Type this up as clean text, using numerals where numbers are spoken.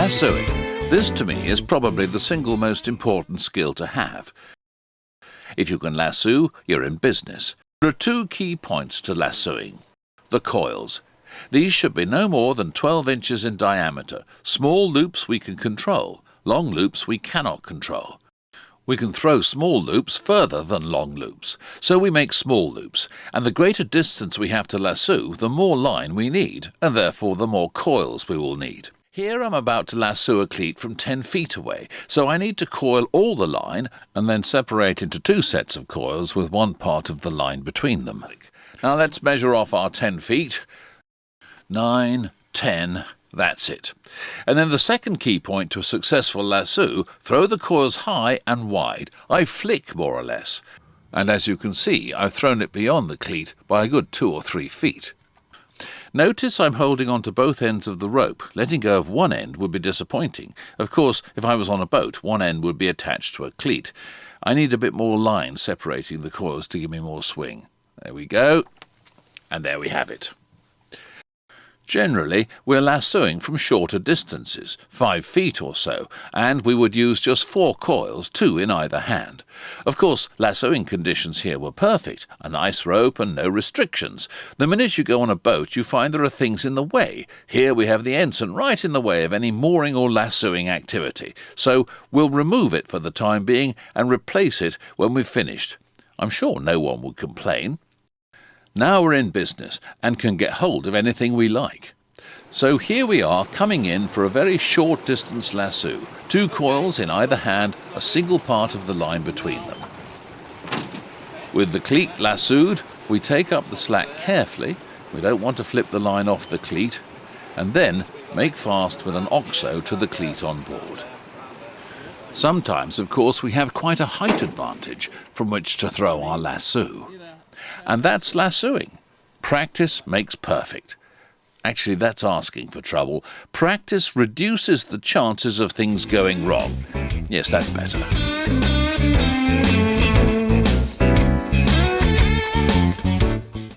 Lassoing. This to me is probably the single most important skill to have. If you can lasso, you're in business. There are two key points to lassoing. The coils. These should be no more than 12 inches in diameter. Small loops we can control, long loops we cannot control. We can throw small loops further than long loops, so we make small loops, and the greater distance we have to lasso, the more line we need, and therefore the more coils we will need. Here I'm about to lasso a cleat from 10 feet away, so I need to coil all the line and then separate into two sets of coils with one part of the line between them. Now let's measure off our 10 feet. 9, 10, that's it. And then the second key point to a successful lasso, throw the coils high and wide. I flick more or less. And as you can see, I've thrown it beyond the cleat by a good 2 or 3 feet. Notice I'm holding on to both ends of the rope. Letting go of one end would be disappointing. Of course, if I was on a boat, one end would be attached to a cleat. I need a bit more line separating the coils to give me more swing. There we go. And there we have it. Generally, we're lassoing from shorter distances, 5 feet or so, and we would use just 4 coils, 2 in either hand. Of course, lassoing conditions here were perfect, a nice rope and no restrictions. The minute you go on a boat, you find there are things in the way. Here we have the ensign right in the way of any mooring or lassoing activity, so we'll remove it for the time being and replace it when we've finished. I'm sure no one would complain. Now we're in business and can get hold of anything we like. So here we are coming in for a very short distance lasso. 2 coils in either hand, a single part of the line between them. With the cleat lassoed, we take up the slack carefully. We don't want to flip the line off the cleat, and then make fast with an oxo to the cleat on board. Sometimes, of course, we have quite a height advantage from which to throw our lasso. And that's lassoing. Practice makes perfect. Actually, that's asking for trouble. Practice reduces the chances of things going wrong. Yes, that's better.